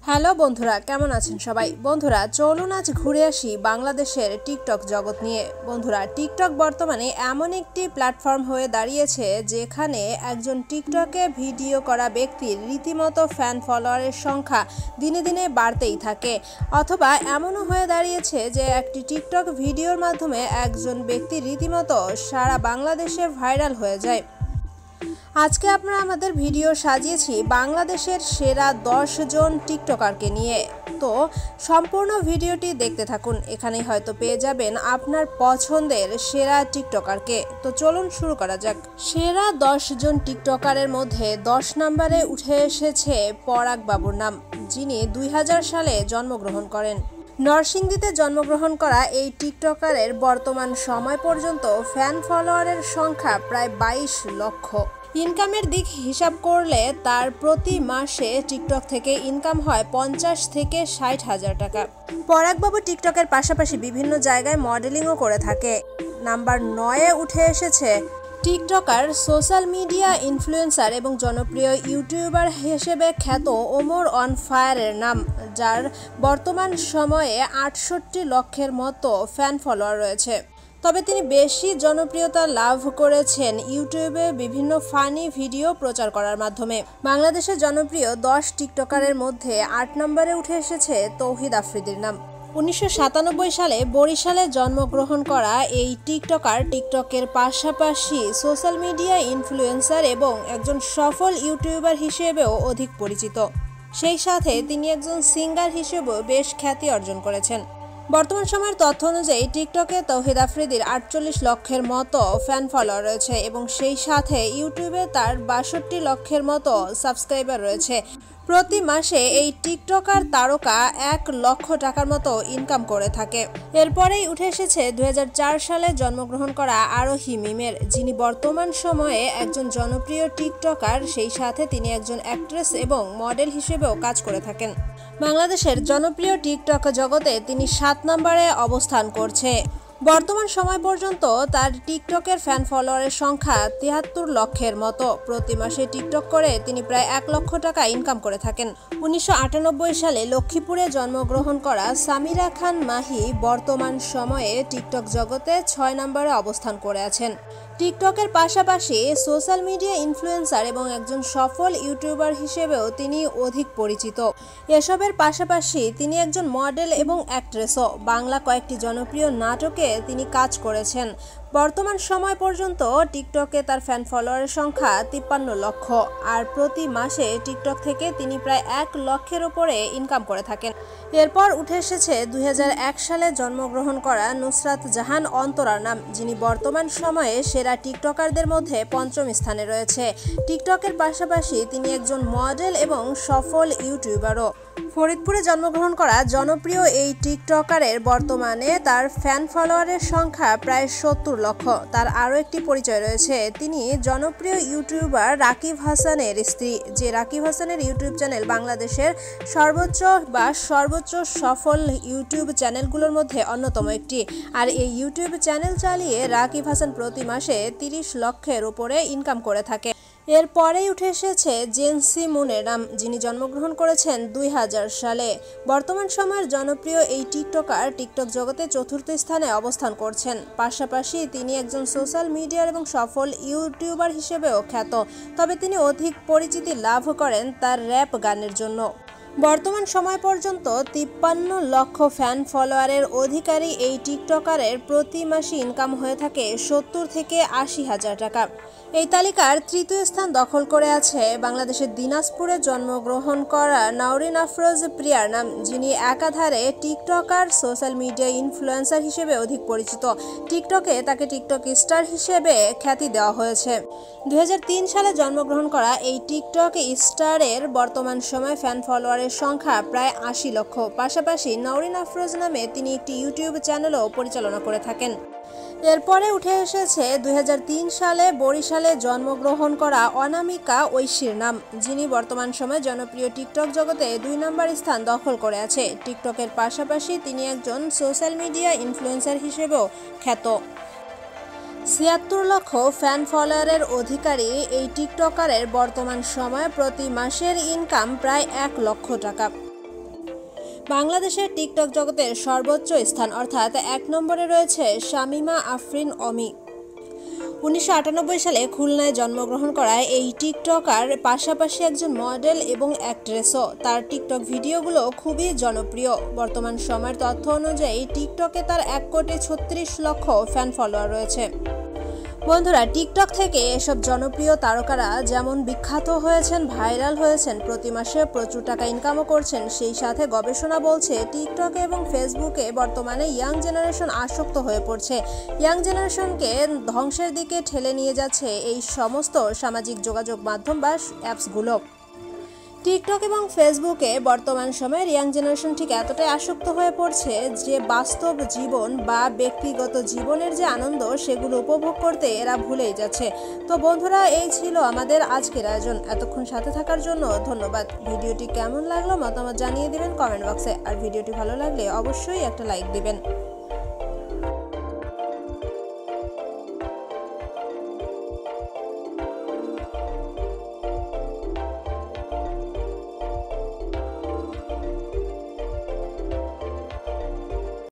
Hello বন্ধুরা, কেমন আছেন সবাই? বন্ধুরা, চলুন আজ ঘুরে আসি বাংলাদেশের টিকটক জগৎ নিয়ে। বন্ধুরা, টিকটক বর্তমানে এমন একটি প্ল্যাটফর্ম হয়ে দাঁড়িয়েছে যেখানে একজন টিকটকে ভিডিও করা ব্যক্তির রীতিমতো ফ্যান ফলোয়ারের সংখ্যা দিনে দিনে বাড়তেই থাকে, অথবা এমনও হয়ে দাঁড়িয়েছে যে একটি টিকটক ভিডিওর মাধ্যমে একজন ব্যক্তি রীতিমতো সারা বাংলাদেশে ভাইরাল হয়ে যায়। আজকে আপনারা আমাদের ভিডিও সাজিয়েছি বাংলাদেশের সেরা 10 জন টিকটকারকে নিয়ে। তো সম্পূর্ণ ভিডিওটি দেখতে থাকুন, এখানে হয়তো পেয়ে যাবেন আপনার পছন্দের সেরা টিকটকারকে। তো চলুন শুরু করা যাক। সেরা 10 জন টিকটকারের মধ্যে 10 নম্বরে উঠে এসেছে পরাগ বাবুর নাম, যিনি 2000 সালে জন্মগ্রহণ করেন। নরসিংদীতে জন্মগ্রহণ করা এই টিকটকারের বর্তমান সময় পর্যন্ত ফ্যান ফলোয়ারের সংখ্যা প্রায় 22 লক্ষ। ইনকামের দিক হিসাব করলে তার প্রতি মাসে টিকটক থেকে ইনকাম হয় 50 থেকে 60 হাজার টাকা। পরাগবাবু টিকটকের পাশাপাশি বিভিন্ন জায়গায় মডেলিংও করে থাকে। নাম্বার 9-এ উঠে এসেছে টিকটকার, সোশ্যাল মিডিয়া ইনফ্লুয়েন্সার এবং জনপ্রিয় ইউটিউবার হিসেবে খ্যাত ওমর অন ফায়ারের নাম, যার বর্তমান সময়ে 68 লক্ষের মতো ফ্যান ফলোয়ার রয়েছে। তবে তিনি বেশি জনপ্রিয়তা লাভ করেছেন ইউটিউবে বিভিন্ন ফানি ভিডিও প্রচার করার মাধ্যমে। বাংলাদেশের জনপ্রিয় 10 টিকটকারের মধ্যে 8 নম্বরে উঠে এসেছে তৌহিদ আফ্রিদির নাম। 1997 সালে বরিশালে জন্মগ্রহণ করা এই টিকটকার টিকটকের পাশাপাশি সোশ্যাল মিডিয়া ইনফ্লুয়েন্সার এবং একজন সফল ইউটিউবার হিসেবেও অধিক পরিচিত। সেই সাথে তিনি একজন সিঙ্গার হিসেবেও বেশ খ্যাতি অর্জন করেছেন। বর্তমান সময়ের তথ্য অনুযায়ী টিকটকে তৌহিদ আফ্রিদির 48 লক্ষের মতো ফ্যান ফলোয়ার রয়েছে এবং সেই সাথে ইউটিউবে তার 62 লক্ষের মতো সাবস্ক্রাইবার রয়েছে। প্রতি মাসে এই টিকটকার তারকা 1 লক্ষ টাকার মতো ইনকাম করে থাকে। এরপরেই উঠে এসেছে 2004 সালে জন্মগ্রহণ করা আরোহী মিমের, যিনি বর্তমান সময়ে একজন জনপ্রিয় টিকটকার। সেই সাথে তিনি একজন অ্যাক্ট্রেস এবং মডেল হিসেবেও কাজ করে থাকেন। বাংলাদেশের জনপ্রিয় টিকটক জগতে তিনি 7 নম্বরে অবস্থান করছে। বর্তমান সময় পর্যন্ত তার টিকটকের ফ্যান ফলোয়ারের সংখ্যা 73 লক্ষের মতো। প্রতি মাসে টিকটক করে তিনি প্রায় 1 লক্ষ টাকা ইনকাম করে থাকেন। 1998 সালে লক্ষ্মীপুরে জন্মগ্রহণ করা সামিরা খান মাহি বর্তমান সময়ে টিকটক জগতে 6 নম্বরে অবস্থান করে আছেন। টিকটকের পাশাপাশি সোশ্যাল মিডিয়া ইনফ্লুয়েন্সার এবং একজন সফল ইউটিউবার হিসেবেও তিনি অধিক পরিচিত। এসবের পাশাপাশি তিনি একজন মডেল এবং অ্যাক্ট্রেসও। বাংলা কয়েকটি জনপ্রিয় নাটকে তিনি কাজ করেছেন। বর্তমান সময় পর্যন্ত টিকটকে তার ফ্যান ফলোয়ারের সংখ্যা 53 লক্ষ, আর প্রতি মাসে টিকটক থেকে তিনি প্রায় 1 লক্ষের উপরে ইনকাম করে থাকেন। এরপর উঠে এসেছে 2001 সালে জন্মগ্রহণ করা নুসরাত জাহান অন্তরার নাম, যিনি বর্তমান সময়ে সেরা টিকটকারদের মধ্যে 5ম স্থানে রয়েছে। টিকটকের পাশাপাশি তিনি একজন মডেল এবং সফল ইউটিউবারও। ফরিদপুরে জন্মগ্রহণ করা জনপ্রিয় এই টিকটকারের বর্তমানে তার ফ্যান ফলোয়ারের সংখ্যা প্রায় 70 লক্ষ। তার আরও একটি পরিচয় রয়েছে, তিনি জনপ্রিয় ইউটিউবার রাকিব হাসানের স্ত্রী, যে রাকিব হাসানের ইউটিউব চ্যানেল বাংলাদেশের সর্বোচ্চ সফল ইউটিউব চ্যানেলগুলোর মধ্যে অন্যতম একটি। আর এই ইউটিউব চ্যানেল চালিয়ে রাকিব হাসান প্রতি মাসে 30 লক্ষের উপরে ইনকাম করে থাকে। এরপরেই উঠে এসেছে জেন্সি মুনের নাম, যিনি জন্মগ্রহণ করেছেন 2000 সালে। বর্তমান সময়ের জনপ্রিয় এই টিকটকার টিকটক জগতে 4র্থ স্থানে অবস্থান করছেন। পাশাপাশি তিনি একজন সোশ্যাল মিডিয়ার এবং সফল ইউটিউবার হিসেবেও খ্যাত। তবে তিনি অধিক পরিচিতি লাভ করেন তার র্যাপ গানের জন্য। বর্তমান সময় পর্যন্ত 53 লক্ষ ফ্যান ফলোয়ারের অধিকারী এই টিকটকারের প্রতি মাসে ইনকাম হয়ে থাকে 70 থেকে 80 হাজার টাকা। এই তালিকার 3য় স্থান দখল করে আছে বাংলাদেশের দিনাজপুরে জন্মগ্রহণ করা নাওরিন আফরোজ প্রিয়ার নাম, যিনি একাধারে টিকটকার, সোশ্যাল মিডিয়া ইনফ্লুয়েন্সার হিসেবে অধিক পরিচিত। টিকটকে তাকে টিকটক স্টার হিসেবে খ্যাতি দেওয়া হয়েছে। 2003 সালে জন্মগ্রহণ করা এই টিকটক স্টারের বর্তমান সময়ে ফ্যান ফলোয়ারের সংখ্যা প্রায় 80 লক্ষ। পাশাপাশি নাওরিন আফরোজ নামে তিনি একটি ইউটিউব চ্যানেলও পরিচালনা করে থাকেন। এরপরে উঠে এসেছে 2003 সালে বরিশালে জন্মগ্রহণ করা অনামিকা ঐশীর নাম, যিনি বর্তমান সময়ে জনপ্রিয় টিকটক জগতে 2 নম্বর স্থান দখল করে আছে। টিকটকের পাশাপাশি তিনি একজন সোশ্যাল মিডিয়া ইনফ্লুয়েন্সার হিসেবেও খ্যাত। 76 লক্ষ ফ্যান ফলোয়ারের অধিকারী এই টিকটকারের বর্তমান সময়ে প্রতি মাসের ইনকাম প্রায় 1 লক্ষ টাকা। বাংলাদেশের টিকটক জগতের সর্বোচ্চ স্থান অর্থাৎ ১ নম্বরে রয়েছে শামীমা আফরিন অমি। ১৯৯৮ সালে খুলনায় জন্মগ্রহণ করায় এই টিকটকার পাশাপাশি একজন মডেল এবং অ্যাক্ট্রেসও। তার টিকটক ভিডিওগুলো খুবই জনপ্রিয়। বর্তমান সময়ের তথ্য অনুযায়ী টিকটকে তার ১,৩৬,০০,০০০ ফ্যান ফলোয়ার রয়েছে। বন্ধুরা, টিকটক থেকে এসব জনপ্রিয় তারকারা যেমন বিখ্যাত হয়েছেন, ভাইরাল হয়েছেন, প্রতি মাসে প্রচুর টাকা ইনকামও করছেন, সেই সাথে গবেষণা বলছে টিকটকে এবং ফেসবুকে বর্তমানে ইয়াং জেনারেশন আসক্ত হয়ে পড়ছে। ইয়াং জেনারেশনকে ধ্বংসের দিকে ঠেলে নিয়ে যাচ্ছে এই সমস্ত সামাজিক যোগাযোগ মাধ্যম বা অ্যাপসগুলো। টিকটক এবং ফেসবুকে বর্তমান সময়ের ইয়াং জেনারেশন ঠিক এতটাই আসক্ত হয়ে পড়ছে যে বাস্তব জীবন বা ব্যক্তিগত জীবনের যে আনন্দ সেগুলো উপভোগ করতে এরা ভুলেই যাচ্ছে। তো বন্ধুরা, এই ছিল আমাদের আজকের আয়োজন। এতক্ষণ সাথে থাকার জন্য ধন্যবাদ। ভিডিওটি কেমন লাগলো মতামত জানিয়ে দিবেন কমেন্ট বক্সে, আর ভিডিওটি ভালো লাগলে অবশ্যই একটা লাইক দিবেন।